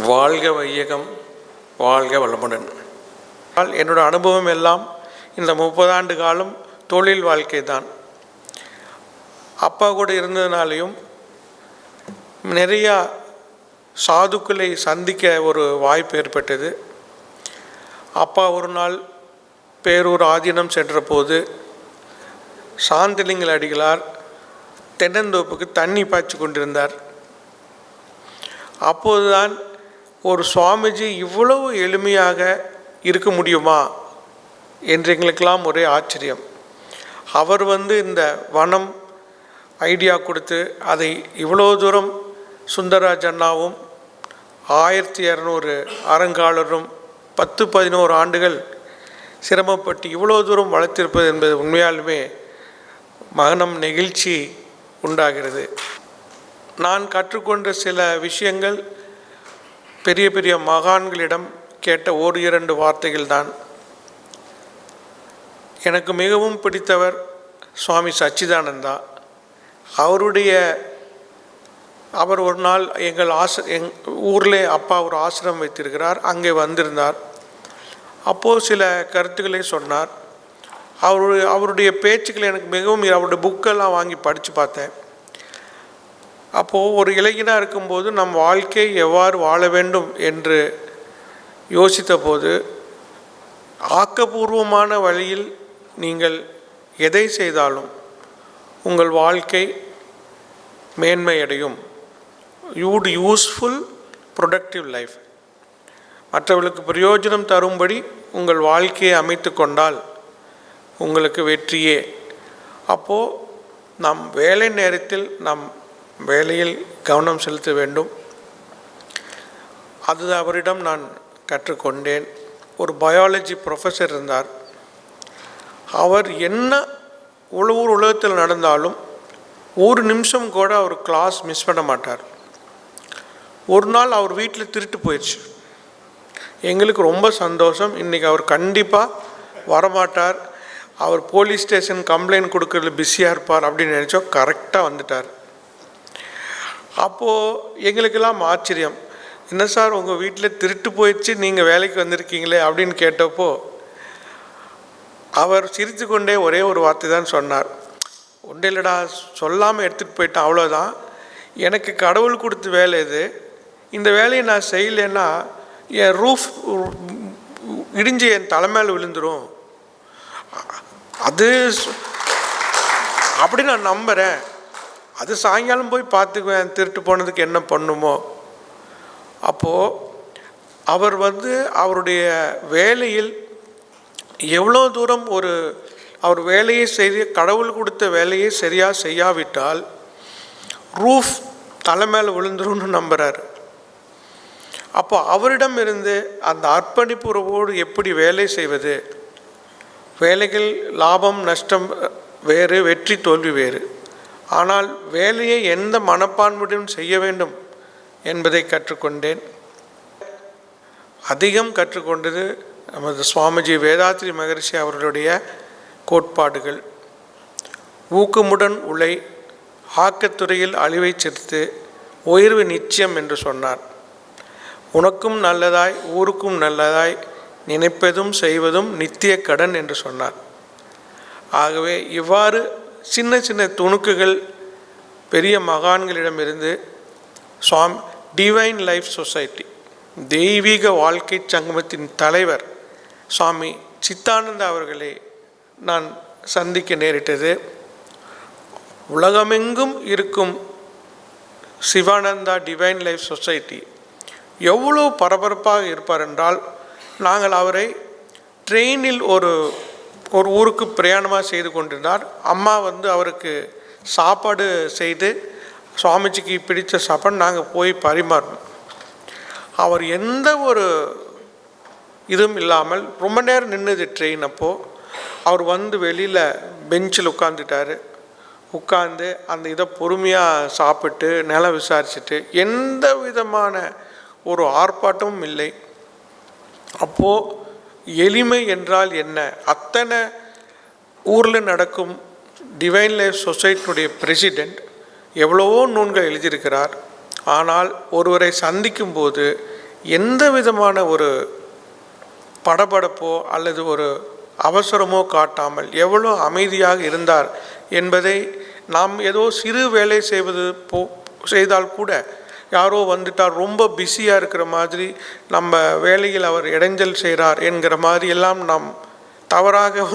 வாழ்க வையகம், வாழ்க வளமுடன். என்னோட அனுபவம் எல்லாம் இந்த 30 ஆண்டு காலம் தொழில் வாழ்க்கை தான். அப்பா கூட இருந்ததுனாலையும் நிறையா சாதுக்களை சந்திக்க ஒரு வாய்ப்பு ஏற்பட்டது. அப்பா ஒரு நாள் பேரூர் ஆதீனம் சென்ற போது சாந்தலிங்க அடிகளார் தென்னந்தோப்புக்கு தண்ணி பாய்ச்சி கொண்டிருந்தார். அப்போதுதான் ஒரு சுவாமிஜி இவ்வளவு எளிமையாக இருக்க முடியுமா என்று எங்களுக்கெல்லாம் ஒரே ஆச்சரியம். அவர் இந்த வனம் ஐடியா கொடுத்து அதை இவ்வளோ தூரம் சுந்தரராஜ் அண்ணாவும் 1200 அறங்காளரும் 10-11 ஆண்டுகள் சிரமப்பட்டு இவ்வளோ தூரம் வளர்த்திருப்பது என்பது உண்மையாலுமே மனம் நெகிழ்ச்சி உண்டாகிறது. நான் கற்றுக்கொண்ட சில விஷயங்கள் பெரிய பெரிய மகான்களிடம் கேட்ட 1-2 வார்த்தைகள் தான். எனக்கு மிகவும் பிடித்தவர் சுவாமி சச்சிதானந்தா. அவர் ஒரு நாள் எங்கள் ஊரில் அப்பா ஒரு ஆசிரமம் வைத்திருக்கிறார், அங்கே வந்திருந்தார். அப்போது சில கருத்துக்களை சொன்னார். அவருடைய பேச்சுக்களை எனக்கு மிகவும், அவருடைய புக்கெல்லாம் வாங்கி படித்து பார்த்தேன். அப்போது ஒரு இளைஞனாக இருக்கும்போது நம் வாழ்க்கை எவ்வாறு வாழ வேண்டும் என்று யோசித்த போது, ஆக்கப்பூர்வமான வழியில் நீங்கள் எதை செய்தாலும் உங்கள் வாழ்க்கை மேன்மையடையும். You would useful productive life. மற்றவர்களுக்கு பிரயோஜனம் தரும்படி உங்கள் வாழ்க்கையை அமைத்து கொண்டால் உங்களுக்கு வெற்றியே. அப்போது நம் வேலை நேரத்தில் நம் வேலையில் கவனம் செலுத்த வேண்டும். அது அவரிடம் நான் கற்றுக்கொண்டேன். ஒரு பயாலஜி ப்ரொஃபஸர் இருந்தார். அவர் என்ன உலகத்தில் நடந்தாலும் ஒரு நிமிஷம் கூட அவர் கிளாஸ் மிஸ் பண்ண மாட்டார். ஒரு நாள் அவர் வீட்டில் திருட்டு போயிடுச்சு. எங்களுக்கு ரொம்ப சந்தோஷம். இன்றைக்கி அவர் கண்டிப்பாக வரமாட்டார், அவர் போலீஸ் ஸ்டேஷன் கம்ப்ளைண்ட் கொடுக்கறதுல பிஸியாக இருப்பார் அப்படின்னு நினச்சோம். கரெக்டாக வந்துட்டார். அப்போது எங்களுக்கெல்லாம் ஆச்சரியம், என்ன சார் உங்கள் வீட்டில் திருட்டு போயிடுச்சு, நீங்கள் வேலைக்கு வந்திருக்கீங்களே அப்படின்னு கேட்டப்போ அவர் சிரித்து கொண்டே ஒரே ஒரு வார்த்தை தான் சொன்னார். ஒன்றும் இல்லைடா, சொல்லாமல் எடுத்துகிட்டு போயிட்டான், அவ்வளோதான். எனக்கு கடவுள் கொடுத்த வேலை இது. இந்த வேலையை நான் செய்யலைன்னா என் ரூஃப் இடிஞ்சு என் தலைமையில் விழுந்துடும். அது அப்படி நான் நம்புகிறேன். அது சாயங்காலம் போய் பார்த்துக்குவேன் திருட்டு போனதுக்கு என்ன பண்ணுமோ. அப்போது அவர் அவருடைய வேலையில் எவ்வளோ தூரம் அவர் வேலையை கடவுள் கொடுத்த வேலையை சரியாக செய்யாவிட்டால் ரூஃப் தலைமையில் விழுந்துரும்னு நம்புகிறார். அப்போ அவரிடம் இருந்து அந்த அர்ப்பணிப்புறவோடு எப்படி வேலை செய்வது, வேலைகள் லாபம் நஷ்டம் வேறு, வெற்றி தோல்வி வேறு. ஆனால் வேலையை எந்த மனப்பான்மையுடன் செய்ய வேண்டும் என்பதை கற்றுக்கொண்டேன். அதிகம் கற்றுக்கொண்டது நமது சுவாமிஜி வேதாத்ரி மகரிஷி அவர்களுடைய கோட்பாடுகள். ஊக்கமுடன் உழை, ஆக்கத்துறையில் அழிவை செலுத்து, உயர்வு நிச்சயம் என்று சொன்னார். உனக்கும் நல்லதாய் ஊருக்கும் நல்லதாய் நினைப்பதும் செய்வதும் நித்திய கடன் என்று சொன்னார். ஆகவே இவ்வாறு சின்ன சின்ன துணுக்குகள் பெரிய மகான்களிடமிருந்து டிவைன் லைஃப் சொசைட்டி, தெய்வீக வாழ்க்கை சங்கமத்தின் தலைவர் சுவாமி சித்தானந்தா அவர்களை நான் சந்திக்க நேரிட்டது. உலகமெங்கும் இருக்கும் சிவானந்தா டிவைன் லைஃப் சொசைட்டி எவ்வளோ பரபரப்பாக இருப்பார் என்றால், நாங்கள் அவரை ட்ரெயினில் ஒரு ஊருக்கு பிரயாணமாக செய்து கொண்டிருந்தார். அம்மா அவருக்கு சாப்பாடு செய்து சுவாமிஜிக்கு பிடித்த சாப்பாடு நாங்கள் போய் பரிமாறணும். அவர் எந்த ஒரு இதுவும் இல்லாமல் ரொம்ப நேரம் நின்றுது ட்ரெயின். அப்போது அவர் வெளியில் பெஞ்சில் உட்கார்ந்து அந்த இதை பொறுமையாக சாப்பிட்டு நிலம் விசாரிச்சுட்டு எந்த விதமான ஒரு ஆர்ப்பாட்டமும் இல்லை. அப்போது எளிமை என்றால் என்ன, அத்தனை ஊரில் நடக்கும் டிவைன் லைஃப் சொசைட்டினுடைய பிரசிடெண்ட் எவ்வளவோ நூல்கள் எழுதியிருக்கிறார். ஆனால் ஒருவரை சந்திக்கும்போது எந்த விதமான ஒரு படபடப்போ அல்லது ஒரு அவசரமோ காட்டாமல் எவ்வளோ அமைதியாக இருந்தார் என்பதை நாம் ஏதோ சிறு வேலை செய்தால் கூட யாரோ வந்துட்டார், ரொம்ப பிஸியாக இருக்கிற மாதிரி, நம்ம வேலையில் அவர் இடைஞ்சல் செய்கிறார் என்கிற மாதிரி எல்லாம் நாம் தவறாக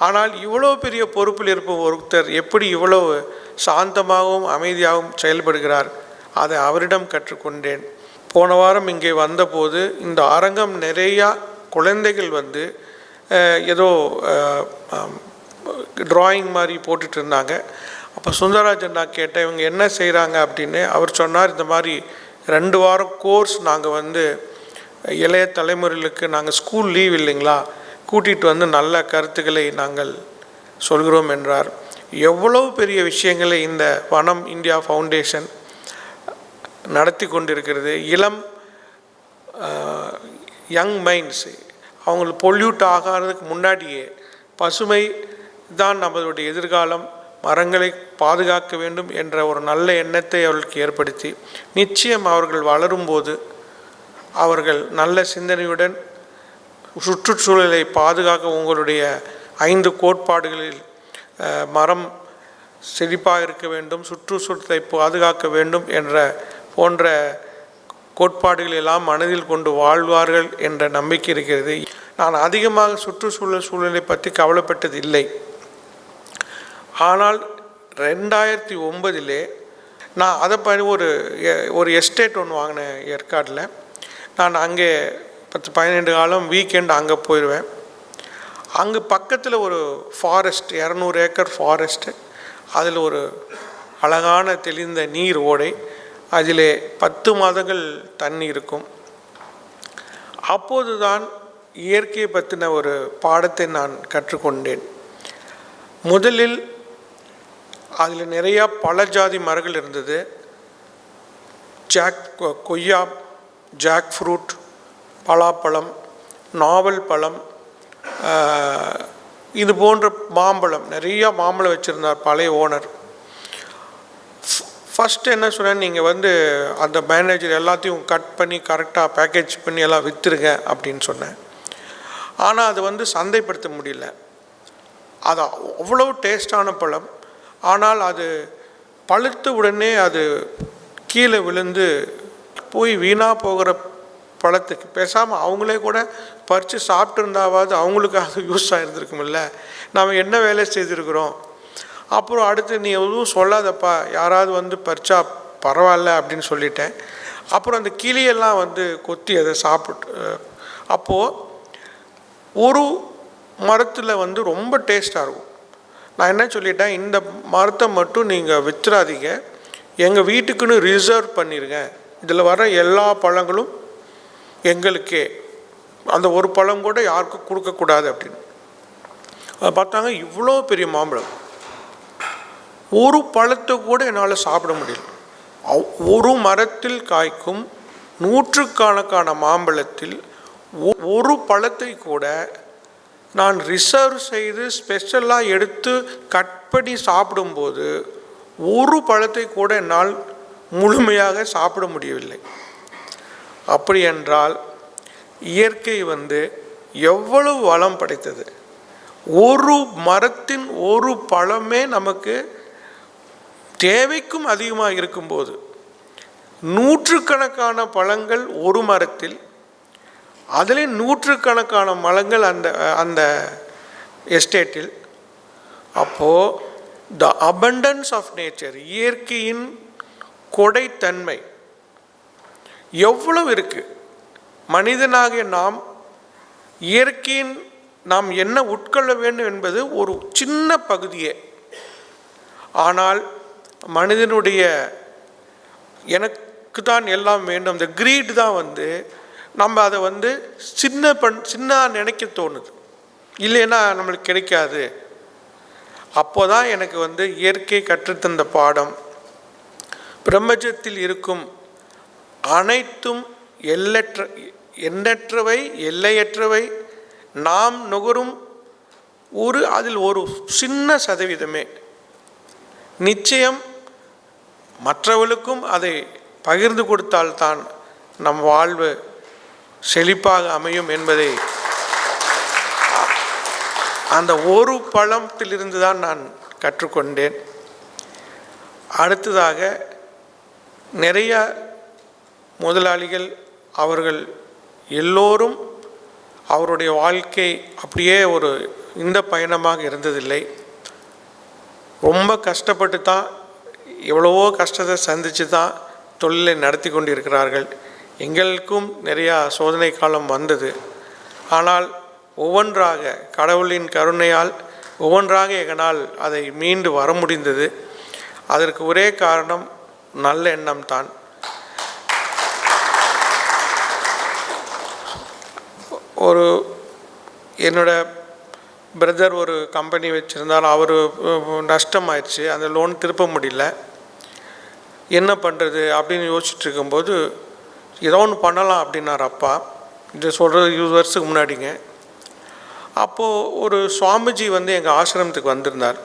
ஆனால் இவ்வளோ பெரிய பொறுப்பில் இருப்ப ஒருத்தர் எப்படி இவ்வளவு சாந்தமாகவும் அமைதியாகவும் செயல்படுகிறார், அதை அவரிடம் கற்றுக்கொண்டேன். போன வாரம் இங்கே வந்தபோது இந்த அரங்கம் நிறையா குழந்தைகள் ஏதோ ட்ராயிங் மாதிரி போட்டுட்டு இருந்தாங்க. அப்போ சுந்தரராஜன் நான் கேட்டேன், இவங்க என்ன செய்கிறாங்க அப்படின்னு. அவர் சொன்னார், இந்த மாதிரி 2 வாரம் கோர்ஸ் நாங்கள் இளைய தலைமுறைகளுக்கு நாங்கள் ஸ்கூல் லீவ் இல்லைங்களா, கூட்டிகிட்டு நல்ல கருத்துக்களை நாங்கள் சொல்கிறோம் என்றார். எவ்வளோ பெரிய விஷயங்களை இந்த வனம் இந்தியா ஃபவுண்டேஷன் நடத்தி கொண்டிருக்கிறது. இளம் யங் மைண்ட்ஸ் அவங்களுக்கு பொல்யூட் ஆகாததுக்கு முன்னாடியே பசுமை தான் நம்மளுடைய எதிர்காலம், மரங்களை பாதுகாக்க வேண்டும் என்ற ஒரு நல்ல எண்ணத்தை அவர்களுக்கு ஏற்படுத்தி, நிச்சயம் அவர்கள் வளரும்போது அவர்கள் நல்ல சிந்தனையுடன் சுற்றுச்சூழலை பாதுகாக்க உங்களுடைய 5 கோட்பாடுகளில் மரம் செழிப்பாக இருக்க வேண்டும், சுற்றுச்சூழலை பாதுகாக்க வேண்டும் என்ற போன்ற கோட்பாடுகள் எல்லாம் மனதில் கொண்டு வாழ்வார்கள் என்ற நம்பிக்கை இருக்கிறது. நான் அதிகமாக சூழலை பற்றி கவலைப்பட்டது இல்லை. ஆனால் 2009 நான் அதை பண்ணி ஒரு எஸ்டேட் ஒன்று வாங்கினேன் ஏற்காடில். நான் அங்கே 10-12 காலம் வீக்கெண்ட் அங்கே போயிடுவேன். அங்கே பக்கத்தில் ஒரு ஃபாரஸ்ட், 200 ஏக்கர் ஃபாரஸ்ட்டு. அதில் ஒரு அழகான தெளிந்த நீர் ஓடை, அதிலே 10 மாதங்கள் தண்ணி இருக்கும். அப்போது தான் இயற்கையை பற்றின ஒரு பாடத்தை நான் கற்றுக்கொண்டேன். முதலில் அதில் நிறையா பல ஜாதி மரங்கள் இருந்தது. கொய்யா, ஜாக் ஃப்ரூட், பலாப்பழம், நாவல் பழம், இது போன்ற மாம்பழம், நிறையா மாம்பழம் வச்சுருந்தார் பழைய ஓனர். ஃபஸ்ட்டு என்ன சொன்னேன், நீங்கள் அந்த மேனேஜர் எல்லாத்தையும் கட் பண்ணி கரெக்டாக பேக்கேஜ் பண்ணி எல்லாம் விற்றுருங்க அப்படின்னு சொன்னேன். ஆனால் அது சந்தைப்படுத்த முடியல. அது அவ்வளோ டேஸ்டான பழம். ஆனால் அது பழுத்த உடனே அது கீழே விழுந்து போய் வீணாக போகிற பழத்துக்கு பேசாமல் அவங்களே கூட பறித்து சாப்பிட்டுருந்தாவது அவங்களுக்கு அது யூஸ் ஆகிருந்துருக்குமில்ல. நாம் என்ன வேலை செய்திருக்கிறோம். அப்புறம் அடுத்து நீ எதுவும் சொல்லாதப்பா, யாராவது பறிச்சா பரவாயில்ல அப்படின்னு சொல்லிட்டேன். அப்புறம் அந்த கிளியெல்லாம் கொத்தி அதை சாப்பிட்டு, அப்போது ஒரு மரத்தில் ரொம்ப டேஸ்ட்டாக இருக்கும். நான் என்ன சொல்லிட்டேன், இந்த மரத்தை மட்டும் நீங்கள் விற்றுறாதீங்க, எங்கள் வீட்டுக்குன்னு ரிசர்வ் பண்ணிடுங்க, இதில் வர எல்லா பழங்களும் எங்களுக்கே, அந்த ஒரு பழம் கூட யாருக்கும் கொடுக்கக்கூடாது அப்படின்னு. அதை பார்த்தாங்க, இவ்வளோ பெரிய மாம்பழம், ஒரு பழத்தை கூட என்னால் சாப்பிட முடியல. ஒரு மரத்தில் காய்க்கும் 100கணக்கான மாம்பழத்தில் ஒரு பழத்தை கூட நான் ரிசர்வ் செய்து ஸ்பெஷலாக எடுத்து கட் பண்ணி சாப்பிடும்போது ஒரு பழத்தை கூட என்னால் முழுமையாக சாப்பிட முடியவில்லை. அப்படி என்றால் இயற்கை எவ்வளவு வளம் படைத்தது. ஒரு மரத்தின் ஒரு பழமே நமக்கு தேவைக்கும் அதிகமாக இருக்கும்போது 100கணக்கான பழங்கள் ஒரு மரத்தில், அதிலே 100கணக்கான மரங்கள் அந்த எஸ்டேட்டில். அப்போது த அபண்டன்ஸ் ஆஃப் நேச்சர், இயற்கையின் கொடைத்தன்மை எவ்வளவு இருக்குது. மனிதனாகிய நாம் இயற்கையின் நாம் என்ன உட்கொள்ள வேண்டும் என்பது ஒரு சின்ன பகுதியே. ஆனால் மனிதனுடைய எனக்கு தான் எல்லாம் வேண்டும், இந்த கிரீட் தான் நம்ம அதை சின்ன நினைக்க தோணுது, இல்லைன்னா நம்மளுக்கு கிடைக்காது. அப்போ தான் எனக்கு இயற்கை கற்றுத்தந்த பாடம், பிரபஞ்சத்தில் இருக்கும் அனைத்தும் எண்ணற்றவை, எல்லையற்றவை. நாம் நுகரும் அதில் ஒரு சின்ன சதவீதமே நிச்சயம் மற்றவர்களுக்கும் அதை பகிர்ந்து கொடுத்தால்தான் நம் வாழ்வு செழிப்பாக அமையும் என்பதை அந்த ஒரு பழத்திலிருந்து தான் நான் கற்றுக்கொண்டேன். அடுத்ததாக நிறைய முதலாளிகள் அவர்கள் எல்லோரும் அவருடைய வாழ்க்கை அப்படியே ஒரு இந்த பயணமாக இருந்ததில்லை. ரொம்ப கஷ்டப்பட்டு தான், எவ்வளவோ கஷ்டத்தை சந்தித்து தான் தொழிலை நடத்தி கொண்டு இருக்கிறார்கள். எங்களுக்கும் நிறையா சோதனை காலம் வந்தது. ஆனால் ஒவ்வொன்றாக கடவுளின் கருணையால் ஒவ்வொன்றாக எங்களால் அதை மீண்டு வர முடிந்தது. அதற்கு ஒரே காரணம் நல்ல எண்ணம் தான். ஒரு என்னோட பிரதர் ஒரு கம்பெனி வச்சுருந்தால் அவர் நஷ்டமாயிடுச்சு, அந்த லோன் திருப்ப முடியல. என்ன பண்ணுறது அப்படின்னு யோசிச்சுட்டு இருக்கும்போது ஏதோ ஒன்று பண்ணலாம் அப்படின்னார் அப்பா. இது சொல்கிறது 20 வருஷத்துக்கு முன்னாடிங்க. அப்போது ஒரு சுவாமிஜி வந்து எங்கள் ஆசிரமத்துக்கு வந்திருந்தார்.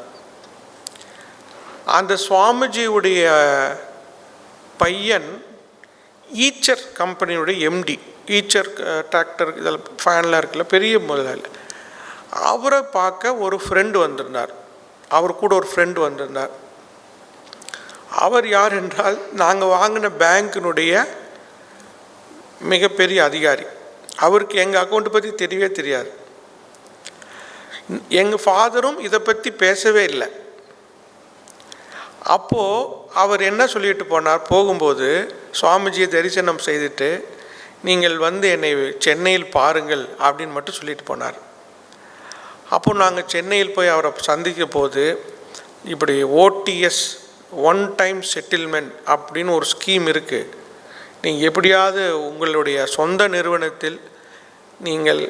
அந்த சுவாமிஜியுடைய பையன் ஈச்சர் கம்பெனியுடைய எம்டி, ஈச்சர் டிராக்டர் இதில் ஃபேன்லாம் இருக்குல்ல, பெரிய முதலாளி. அவரை பார்க்க ஒரு ஃப்ரெண்டு வந்திருந்தார். அவர் கூட ஒரு ஃப்ரெண்டு வந்திருந்தார். அவர் யார் என்றால் நாங்கள் வாங்கின பேங்க்கினுடைய மிகப்பெரிய அதிகாரி. அவருக்கு எங்கள் அக்கௌண்ட்டை பற்றி தெரியவே தெரியாது. எங்கள் ஃபாதரும் இதை பற்றி பேசவே இல்லை. அப்போது அவர் என்ன சொல்லிட்டு போனார், போகும்போது சுவாமிஜியை தரிசனம் செய்துட்டு நீங்கள் வந்து என்னை சென்னையில் பாருங்கள் அப்படின்னு மட்டும் சொல்லிட்டு போனார். அப்போ நாங்கள் சென்னையில் போய் அவரை சந்திக்க போது இப்படி ஓடிஎஸ் ஒன் டைம் செட்டில்மெண்ட் அப்படின்னு ஒரு ஸ்கீம் இருக்குது. நீங்கள் எப்படியாவது உங்களுடைய சொந்த நிறுவனத்தில் நீங்கள்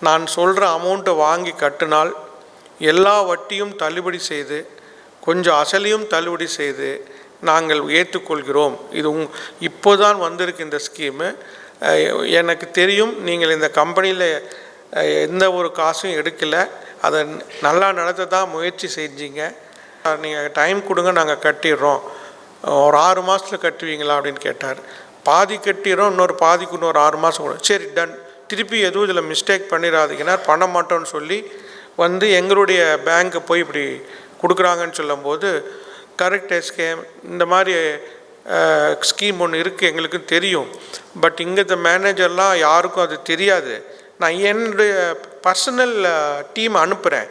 நான் சொல்கிற அமௌண்ட்டை வாங்கி கட்டினால் எல்லா வட்டியும் தள்ளுபடி செய்து கொஞ்சம் அசலையும் தள்ளுபடி செய்து நாங்கள் ஏற்றுக்கொள்கிறோம். இது இப்போதான் வந்திருக்கு இந்த ஸ்கீமு. எனக்கு தெரியும் நீங்கள் இந்த கம்பெனியில் எந்த ஒரு காசும் எடுக்கலை, அதை நல்லா நடத்த தான் முயற்சி செஞ்சீங்க. நீங்கள் டைம் கொடுங்க, நாங்கள் கட்டிடுறோம். ஒரு 6 மாதத்தில் கட்டுவீங்களா அப்படின்னு கேட்டார். பாதி கட்டிடுறோம், இன்னொரு பாதிக்கு இன்னொரு 6 மாதம் கூட. சரி டன், திருப்பி எதுவும் இதில் மிஸ்டேக் பண்ணிடாதீங்கன்னா பண்ண மாட்டோன்னு சொல்லி வந்து எங்களுடைய பேங்க்கை போய் இப்படி கொடுக்குறாங்கன்னு சொல்லும்போது கரெக்ட் ஸ்கீம் இந்த மாதிரி ஸ்கீம் ஒன்று இருக்குது எங்களுக்கு தெரியும். பட் இங்கே மேனேஜர்லாம் யாருக்கும் அது தெரியாது. நான் என்னுடைய பர்சனல் டீம் அனுப்புகிறேன்,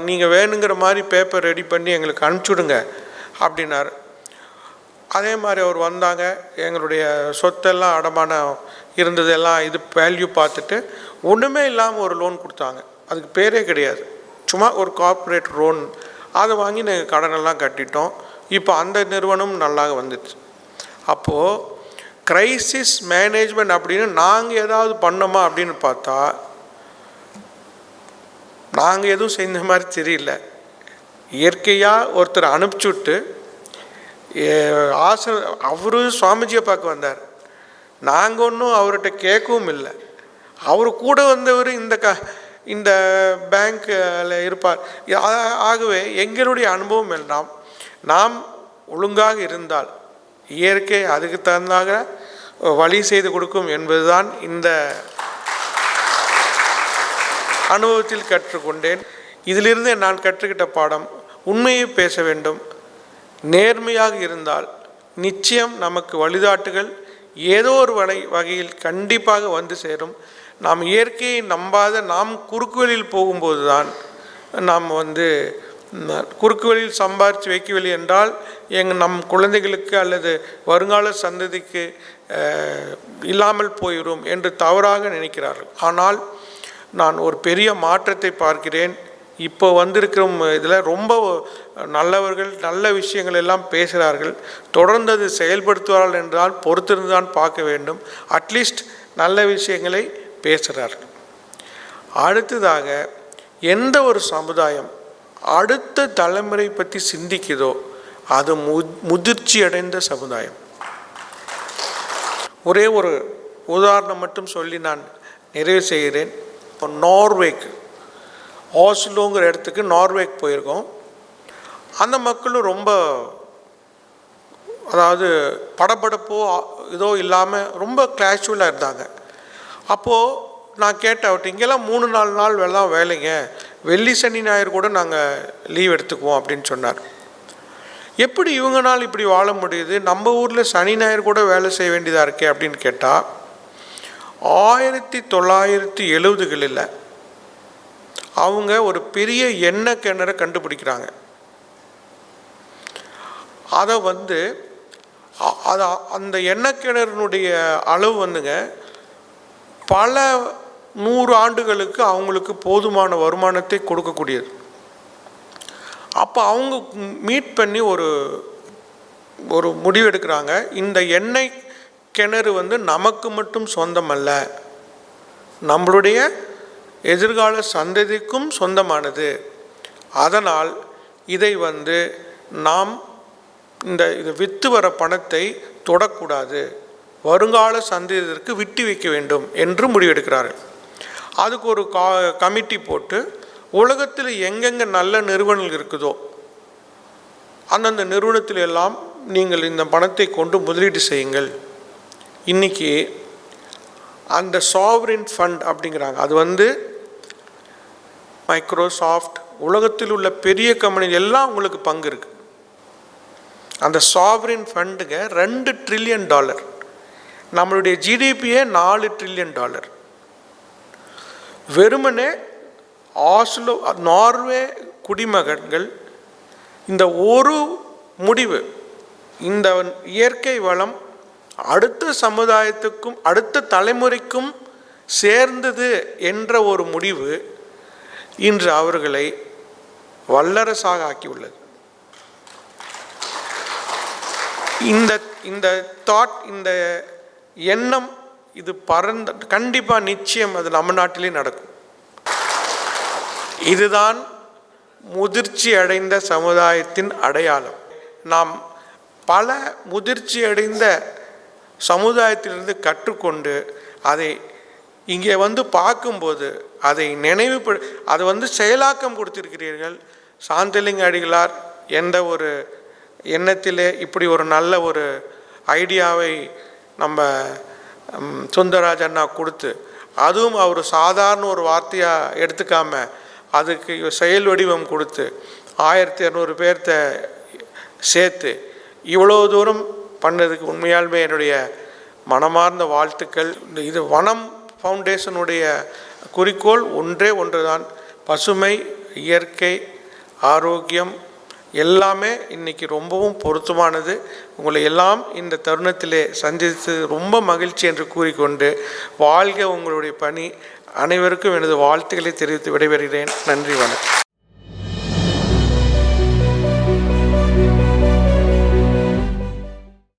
நீங்கள் வேணுங்கிற மாதிரி பேப்பர் ரெடி பண்ணி எங்களுக்கு அனுப்பிச்சுடுங்க அப்படின்னார். அதே மாதிரி அவர் வந்தாங்க. எங்களுடைய சொத்தெல்லாம் அடமானம் இருந்ததெல்லாம் இது வேல்யூ பார்த்துட்டு ஒன்றுமே இல்லாமல் ஒரு லோன் கொடுத்தாங்க. அதுக்கு பேரே கிடையாது, சும்மா ஒரு கார்ப்பரேட் லோன். அதை வாங்கி நாங்கள் கடனெல்லாம் கட்டிட்டோம். இப்போ அந்த நிறுவனம் நல்லா வந்துடுச்சு. அப்போது கிரைசிஸ் மேனேஜ்மெண்ட் அப்படின்னு நாங்கள் ஏதாவது பண்ணோமா அப்படின்னு பார்த்தா நாங்கள் எதுவும் செஞ்ச மாதிரி தெரியல. இயற்கையாக ஒருத்தர் அனுப்பிச்சுட்டு அவரு சுவாமிஜியை பார்க்க வந்தார். நாங்கள் ஒன்றும் அவர்கிட்ட கேட்கவும் இல்லை. அவர் கூட வந்தவர் இந்த பேங்க்கில் இருப்பார். ஆகவே எங்களுடைய அனுபவம் எல்லாம் நாம் ஒழுங்காக இருந்தால் இயற்கை அதுக்கு தகுந்தாக வழி செய்து கொடுக்கும் என்பதுதான் இந்த அனுபவத்தில் கற்றுக்கொண்டேன். இதிலிருந்து நான் கற்றுக்கிட்ட பாடம், உண்மையை பேச வேண்டும், நேர்மையாக இருந்தால் நிச்சயம் நமக்கு வழிகாட்டுகள் ஏதோ ஒரு வகையில் கண்டிப்பாக வந்து சேரும். நாம் இயற்கையை நம்பாத நாம் குறுக்கு வழியில் போகும்போது தான் நாம் குறுக்கு வழியில் சம்பாரித்து வைக்கவில்லை என்றால் நம் குழந்தைகளுக்கு அல்லது வருங்கால சந்ததிக்கு இல்லாமல் போயிடும் என்று தவறாக நினைக்கிறார்கள். ஆனால் நான் ஒரு பெரிய மாற்றத்தை பார்க்கிறேன். இப்போ வந்திருக்கிற இதில் ரொம்ப நல்லவர்கள் நல்ல விஷயங்கள் எல்லாம் பேசுகிறார்கள். தொடர்ந்து அது செயல்படுத்துவார்கள் என்றால் பொறுத்திருந்து தான் பார்க்க வேண்டும். அட்லீஸ்ட் நல்ல விஷயங்களை பேசுகிறார்கள். அடுத்ததாக எந்த ஒரு சமுதாயம் அடுத்த தலைமுறை பற்றி சிந்திக்குதோ அது முதிர்ச்சி அடைந்த சமுதாயம். ஒரே ஒரு உதாரணம் மட்டும் சொல்லி நான் நிறைவு செய்கிறேன். இப்போ நார்வேக்கு, ஆஸ்லோங்கிற இடத்துக்கு நார்வேக்கு போயிருக்கோம். அந்த மக்களும் ரொம்ப அதாவது படபடப்போ இதோ இல்லாமல் ரொம்ப கேஷுவலாக இருந்தாங்க. அப்போது நான் கேட்டேன் அவர்கிட்ட, இங்கெல்லாம் 3-4 நாள் தான் வேலைங்க, வெள்ளி சனி ஞாயிறு கூட நாங்கள் லீவ் எடுத்துக்குவோம் அப்படின்னு சொன்னார். எப்படி இவங்கனால் இப்படி வாழ முடியுது, நம்ம ஊரில் சனி ஞாயிறு கூட வேலை செய்ய வேண்டியதாக இருக்கே அப்படின்னு கேட்டால், 1970களில் அவங்க ஒரு பெரிய எண்ணெய் கிணறை கண்டுபிடிக்கிறாங்க. அதை அந்த எண்ணெய் கிணறுனுடைய அளவு பல 100 ஆண்டுகளுக்கு அவங்களுக்கு போதுமான வருமானத்தை கொடுக்கக்கூடியது. அப்போ அவங்க மீட் பண்ணி ஒரு முடிவு எடுக்கிறாங்க, இந்த எண்ணெய் கிணறு நமக்கு மட்டும் சொந்தமல்ல, நம்மளுடைய எதிர்கால சந்ததிக்கும் சொந்தமானது. அதனால் இதை நாம் இதை விற்று வர பணத்தை தொடக்கூடாது, வருங்கால சந்ததியினருக்கு விட்டு வைக்க வேண்டும் என்று முடிவெடுக்கிறார்கள். அதுக்கு ஒரு கமிட்டி போட்டு உலகத்தில் எங்கெங்கே நல்ல நிறுவனங்கள் இருக்குதோ அந்தந்த நிறுவனத்தில் எல்லாம் நீங்கள் இந்த பணத்தை கொண்டு முதலீடு செய்யுங்கள். இன்றைக்கி அந்த சாவரின் ஃபண்ட் அப்படிங்கிறாங்க, அது மைக்ரோசாஃப்ட், உலகத்தில் உள்ள பெரிய கம்பெனி எல்லாம் உங்களுக்கு பங்கு இருக்குது. அந்த சாவரின் ஃபண்டுங்க $2 ட்ரில்லியன், நம்மளுடைய ஜிடிபியே $4 ட்ரில்லியன். வெறுமனே ஆஸ்லோ நார்வே குடிமகன்கள் இந்த ஒரு முடிவு, இந்த இயற்கை வளம் அடுத்த சமுதாயத்துக்கும் அடுத்த தலைமுறைக்கும் சேர்ந்தது என்ற ஒரு முடிவு இன்று அவர்களை வல்லரசாக ஆக்கியுள்ளது. இந்த தாட், இந்த எண்ணம் இது கண்டிப்பாக நிச்சயம் அது நம்ம நாட்டிலே நடக்கும். இதுதான் முதிர்ச்சி அடைந்த சமுதாயத்தின் அடையாளம். நாம் பல முதிர்ச்சி அடைந்த சமுதாயத்திலிருந்து கற்றுக்கொண்டு அதை இங்கே பார்க்கும்போது அதை அதை செயலாக்கம் கொடுத்திருக்கிறீர்கள். சாந்தலிங்க அடிகளார் எந்த ஒரு எண்ணத்திலே இப்படி ஒரு நல்ல ஒரு ஐடியாவை நம்ம சுந்தரராஜ் அண்ணா கொடுத்து, அதுவும் அவர் சாதாரண ஒரு வார்த்தையாக எடுத்துக்காமல் அதுக்கு செயல் வடிவம் கொடுத்து 1200 பேர்த்த சேர்த்து இவ்வளோ தூரம் பண்ணதுக்கு உண்மையாலுமே என்னுடைய மனமார்ந்த வாழ்த்துக்கள். இது வனம் ஃபவுண்டேஷனுடைய குறிக்கோள் ஒன்று தான், பசுமை, இயற்கை, ஆரோக்கியம் எல்லாமே இன்றைக்கி ரொம்பவும் பொருத்தமானது. உங்களை எல்லாம் இந்த தருணத்திலே சந்தித்து ரொம்ப மகிழ்ச்சி என்று கூறிக்கொண்டு, வாழ்க உங்களுடைய பணி. அனைவருக்கும் எனது வாழ்த்துக்களை தெரிவித்து விடைபெறுகிறேன். நன்றி, வணக்கம்.